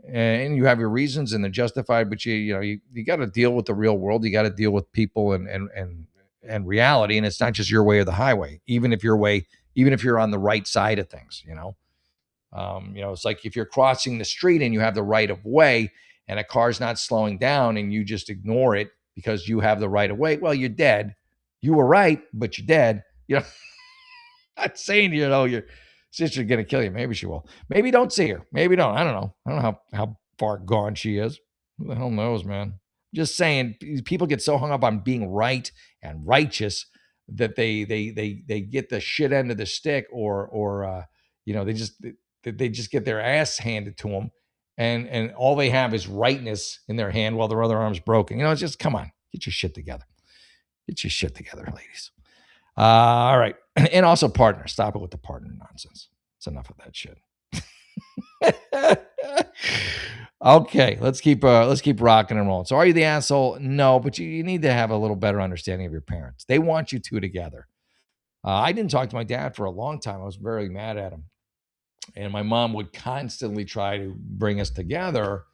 and you have your reasons and they're justified, but you got to deal with the real world. You got to deal with people and reality. And it's not just your way or the highway, even if you're on the right side of things, it's like if you're crossing the street and you have the right of way and a car's not slowing down and you just ignore it because you have the right of way, well, you're dead. You were right, but you're dead. Not saying, your sister's going to kill you. Maybe she will. Maybe don't see her. Maybe don't. I don't know. I don't know how far gone she is. Who the hell knows, man? Just saying, people get so hung up on being right and righteous that they get the shit end of the stick or they just get their ass handed to them and all they have is rightness in their hand while their other arm's broken. It's just, come on, get your shit together. Get your shit together, ladies. All right. And also partner. Stop it with the partner nonsense. It's enough of that shit. Okay, let's keep rocking and rolling. So are you the asshole? No, but you need to have a little better understanding of your parents. They want you two together. I didn't talk to my dad for a long time. I was very mad at him. And my mom would constantly try to bring us together.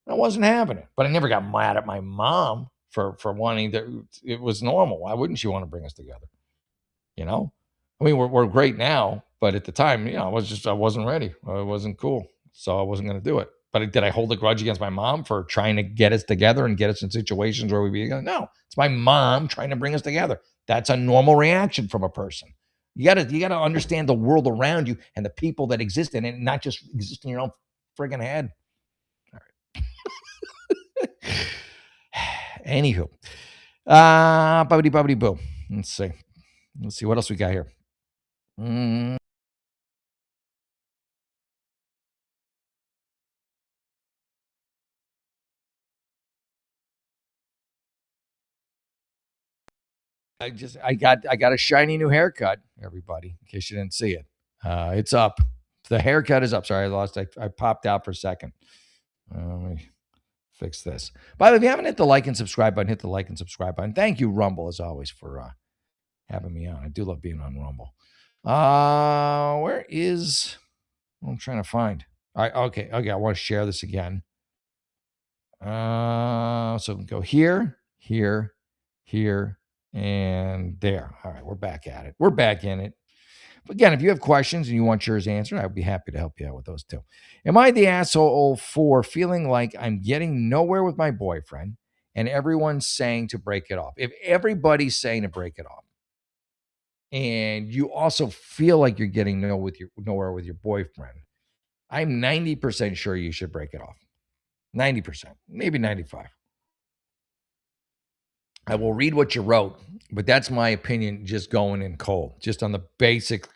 I wasn't having it. But I never got mad at my mom for wanting to. It was normal. Why wouldn't she want to bring us together? I mean, we're great now, but at the time, I wasn't ready. It wasn't cool, so I wasn't going to do it. But did I hold a grudge against my mom for trying to get us together and get us in situations where we'd be together? No, it's my mom trying to bring us together. That's a normal reaction from a person. You gotta understand the world around you and the people that exist in it, and not just exist in your own friggin' head. All right. Anywho, bubbly bubbly boo. Let's see. Let's see what else we got here. I got a shiny new haircut, everybody, in case you didn't see it. It's up. The haircut is up. Sorry, I popped out for a second. Let me fix this. By the way, if you haven't hit the like and subscribe button, hit the like and subscribe button. Thank you, Rumble, as always, for having me on. I do love being on Rumble. Where is I'm trying to find? All right, okay. I want to share this again. So go here, here, here, and there. All right, we're back at it. We're back in it. But again, if you have questions and you want yours answered, I'd be happy to help you out with those too. Am I the asshole for feeling like I'm getting nowhere with my boyfriend and everyone's saying to break it off? If everybody's saying to break it off, and you also feel like you're getting nowhere with your boyfriend, I'm 90% sure you should break it off. 90%, maybe 95. I will read what you wrote, but that's my opinion, just going in cold, just on the basic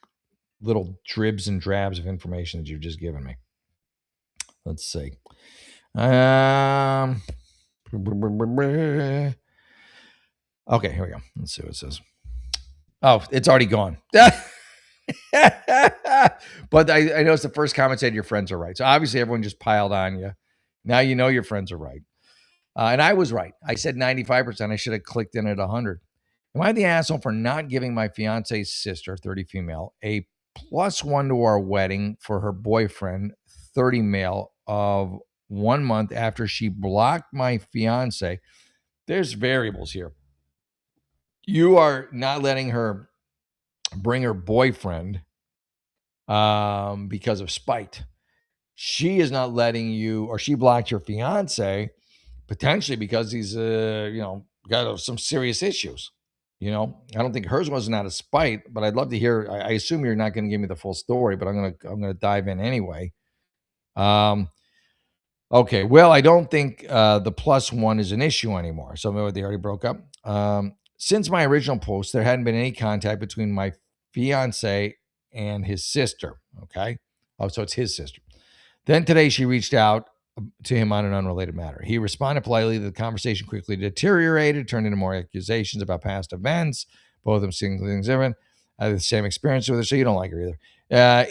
little dribs and drabs of information that you've just given me. Let's see. Okay, here we go. Let's see what it says. Oh, it's already gone. But I noticed the first comment said your friends are right. So obviously everyone just piled on you. Now you know your friends are right. And I was right. I said 95%. I should have clicked in at 100. Am I the asshole for not giving my fiance's sister, 30 female, a +1 to our wedding for her boyfriend, 30 male, of 1 month after she blocked my fiance? There's variables here. You are not letting her bring her boyfriend because of spite. She is not letting you, or she blocked your fiance potentially because he's got some serious issues. I don't think hers wasn't out of spite, but I'd love to hear. I assume you're not going to give me the full story, but I'm gonna dive in anyway. Okay, well, I don't think the +1 is an issue anymore. So maybe they already broke up. Since my original post, there hadn't been any contact between my fiance and his sister. Okay, so it's his sister. Then today she reached out to him on an unrelated matter. He responded politely. The conversation quickly deteriorated, turned into more accusations about past events. Both of them seeing things different. I had the same experience with her, so you don't like her either.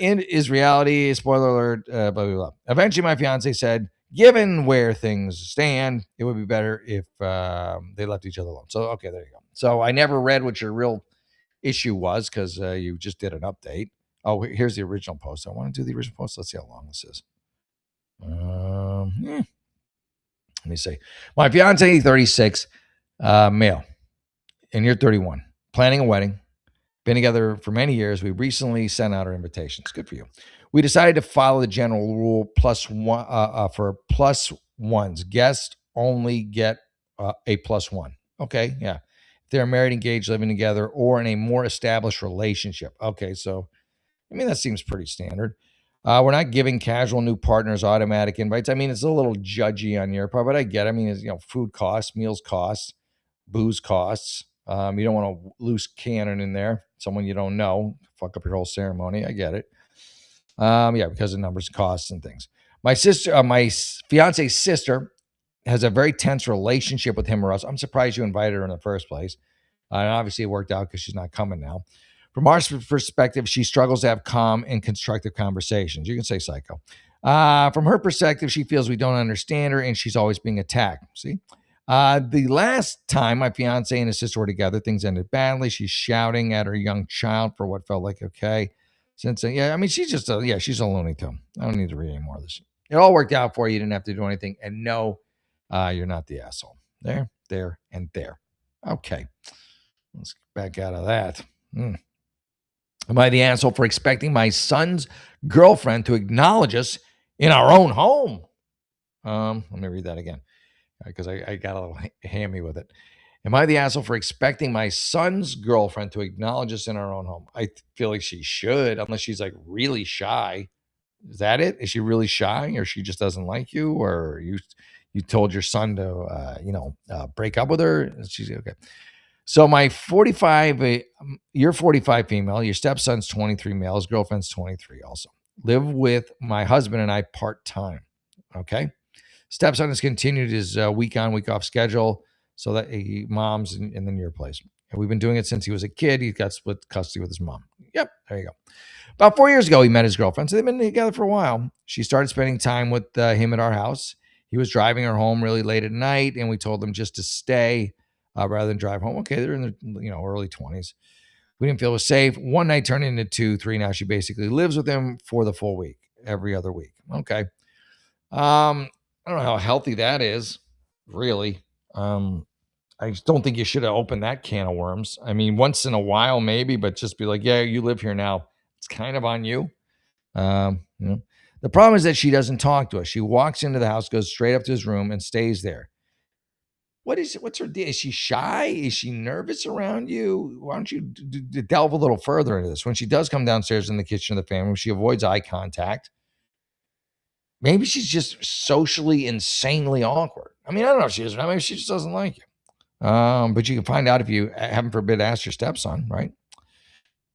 In is reality, spoiler alert, blah, blah, blah. Eventually, my fiance said, given where things stand, it would be better if they left each other alone. So, okay, there you go. So I never read what your real issue was because you just did an update. Oh, here's the original post. I want to do the original post. Let's see how long this is. Let me see. My fiance, 36, male, and you're 31. Planning a wedding. Been together for many years. We recently sent out our invitations. Good for you. We decided to follow the general rule +1 for +1s. Guests only get a +1. Okay, yeah. If they're married, engaged, living together, or in a more established relationship. Okay, so that seems pretty standard. We're not giving casual new partners automatic invites. It's a little judgy on your part, but I get it. It's, food costs, meals costs, booze costs. You don't want a loose cannon in there, someone you don't know, fuck up your whole ceremony. I get it. Because of numbers, costs, and things. My fiance's sister has a very tense relationship with him or us. I'm surprised you invited her in the first place. And obviously it worked out because she's not coming now. From our perspective, she struggles to have calm and constructive conversations. You can say psycho. From her perspective, she feels we don't understand her and she's always being attacked. See? The last time my fiance and his sister were together, things ended badly. She's shouting at her young child for what felt like okay. She's she's a Looney Tune. I don't need to read any more of this. It all worked out for you. You didn't have to do anything. And no, you're not the asshole. There, and there. Okay. Let's get back out of that. Am I the asshole for expecting my son's girlfriend to acknowledge us in our own home? Let me read that again because I got a little hammy with it. Am I the asshole for expecting my son's girlfriend to acknowledge us in our own home? I feel like she should, unless she's like really shy. Is that it? Is she really shy, or she just doesn't like you, or you told your son to break up with her? She's okay. So my 45, you're 45 female, your stepson's 23 male, his girlfriend's 23 also. Live with my husband and I part-time. Okay. Stepson has continued his week on, week off schedule so that he moms in the near place. And we've been doing it since he was a kid. He got split custody with his mom. Yep, there you go. About 4 years ago, he met his girlfriend. So they've been together for a while. She started spending time with him at our house. He was driving her home really late at night, and we told them just to stay rather than drive home. Okay, they're in their early 20s. We didn't feel it was safe. One night turned into 2, 3. Now she basically lives with him for the full week, every other week. Okay. I don't know how healthy that is, really. I just don't think you should have opened that can of worms. I mean, once in a while, maybe, but just be like, yeah, you live here now. It's kind of on you. You know. The problem is that she doesn't talk to us. She walks into the house, goes straight up to his room, and stays there. What's her deal? Is she shy? Is she nervous around you? Why don't you delve a little further into this? When she does come downstairs in the kitchen of the family, she avoids eye contact. Maybe she's just socially insanely awkward. I mean, I don't know if she is or not. Maybe she just doesn't like you. But you can find out if you, heaven forbid, ask your stepson, right?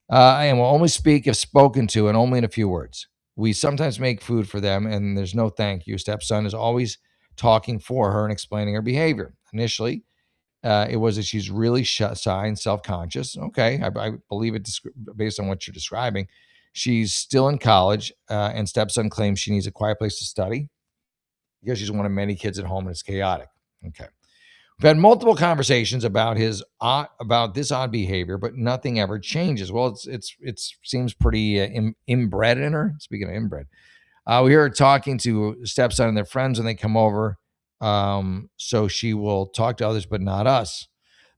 And will only speak if spoken to and only in a few words. We sometimes make food for them, and there's no thank you. Stepson is always talking for her and explaining her behavior. Initially, it was that she's really shy and self-conscious. Okay, I believe it based on what you're describing. She's still in college, and stepson claims she needs a quiet place to study because she's one of many kids at home and it's chaotic. Okay. We've had multiple conversations about this odd behavior, but nothing ever changes. Well, it seems pretty inbred in her. Speaking of inbred, we hear her talking to stepson and their friends when they come over. So she will talk to others, but not us.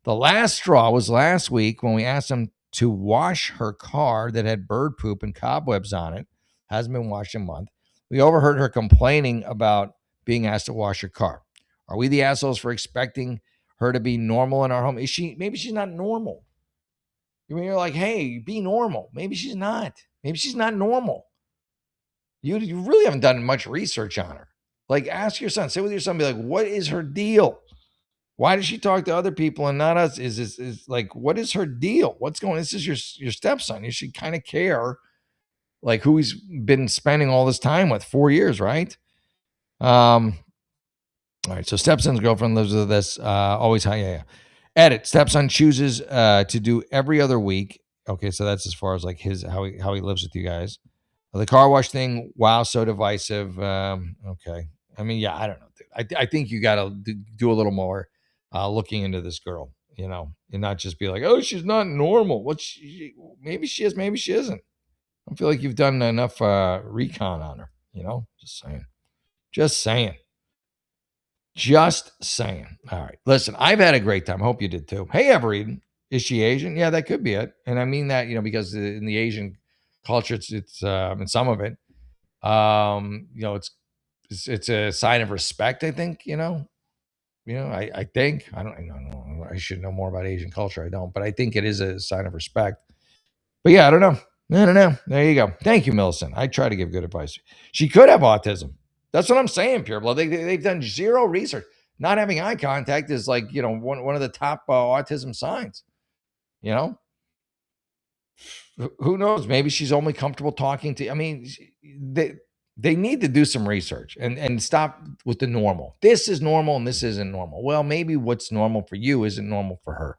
The last straw was last week when we asked them to wash her car that had bird poop and cobwebs on it. Hasn't been washed in a month. We overheard her complaining about being asked to wash her car. Are we the assholes for expecting her to be normal in our home? Maybe she's not normal. You're like, hey, be normal. Maybe she's not. Maybe she's not normal. You really haven't done much research on her. Like, ask your son, sit with your son, be like, what is her deal? Why does she talk to other people and not us? Is like, what is her deal? What's going on? This is your stepson. You should kind of care, like, who he's been spending all this time with, 4 years, right? All right. So stepson's girlfriend lives with us. Always high. Yeah. Edit. Stepson chooses to do every other week. Okay, so that's as far as like how he lives with you guys. The car wash thing. Wow, so divisive. Okay. I mean, yeah, I don't know, dude. I think you got to do a little more looking into this girl, and not just be like, oh, she's not normal. Maybe she is, maybe she isn't. I feel like you've done enough recon on her. Just saying. Just saying. Just saying. All right. Listen, I've had a great time. I hope you did too. Hey, Evereden. Is she Asian? Yeah, that could be it. And I mean that, because in the Asian culture, it's in some of it, it's a sign of respect, I think, I think, I don't know. I should know more about Asian culture. I don't, but I think it is a sign of respect. But yeah, I don't know. There you go. Thank you, Millicent. I try to give good advice. She could have autism. That's what I'm saying, Pure Blood. They've done zero research. Not having eye contact is like, one of the top autism signs, Who knows? Maybe she's only comfortable talking to, I mean, they need to do some research and stop with the normal. This is normal and this isn't normal. Well, maybe what's normal for you isn't normal for her.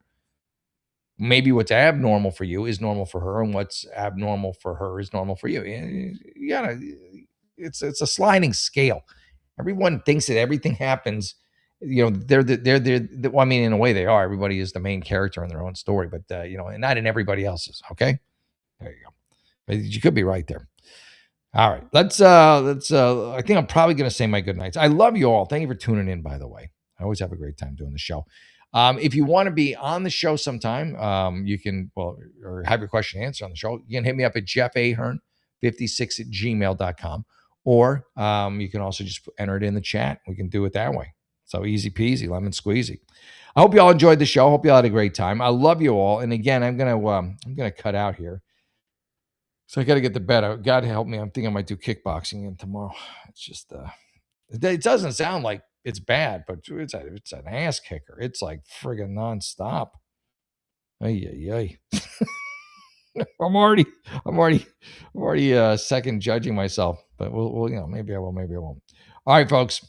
Maybe what's abnormal for you is normal for her, and what's abnormal for her is normal for you. You gotta, it's a sliding scale. Everyone thinks that everything happens. They're well, I mean, in a way they are. Everybody is the main character in their own story, but and not in everybody else's. Okay, there you go. But you could be right there. All right, let's. I think I'm probably gonna say my good nights. I love you all. Thank you for tuning in. By the way, I always have a great time doing the show. If you want to be on the show sometime, you can, or have your question answered on the show, you can hit me up at jeffahern56@gmail.com. Or you can also just enter it in the chat. We can do it that way. So easy peasy, lemon squeezy. I hope you all enjoyed the show. Hope you all had a great time. I love you all. And again, I'm gonna cut out here. So I got to get to bed. God help me. I'm thinking I might do kickboxing in tomorrow. It's just it doesn't sound like it's bad, but it's an ass kicker. It's like friggin' nonstop. Ay. I'm already second judging myself, but we'll maybe I will, maybe I won't. All right, folks,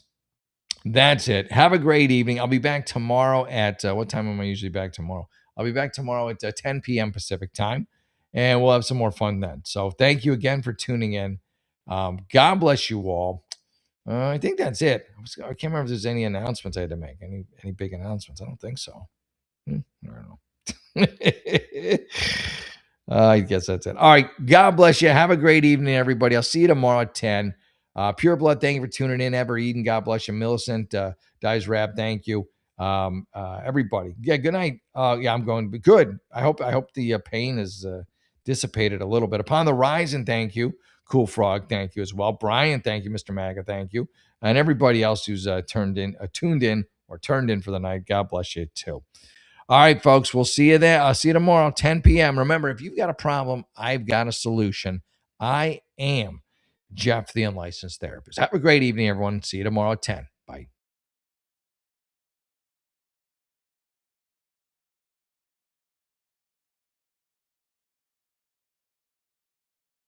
that's it. Have a great evening. I'll be back tomorrow at what time am I usually back tomorrow? I'll be back tomorrow at 10 p.m. Pacific time, and we'll have some more fun then. So thank you again for tuning in. God bless you all. I think that's it. I can't remember if there's any announcements I had to make. Any big announcements? I don't think so. I don't know. I guess that's it. All right. God bless you. Have a great evening, everybody. I'll see you tomorrow at 10. Pure Blood, thank you for tuning in. Ever Eden, God bless you. Millicent, Dies Rap, thank you. Everybody. Yeah, good night. Yeah, I'm going good. I hope the pain is dissipated a little bit. Upon the Horizon, thank you. Cool Frog, thank you as well. Brian, thank you. Mr. Maga, thank you. And everybody else who's tuned in for the night, God bless you too. All right, folks, we'll see you there. I'll see you tomorrow, 10 p.m. Remember, if you've got a problem, I've got a solution. I am Jeff, the Unlicensed Therapist. Have a great evening, everyone. See you tomorrow at 10. Bye.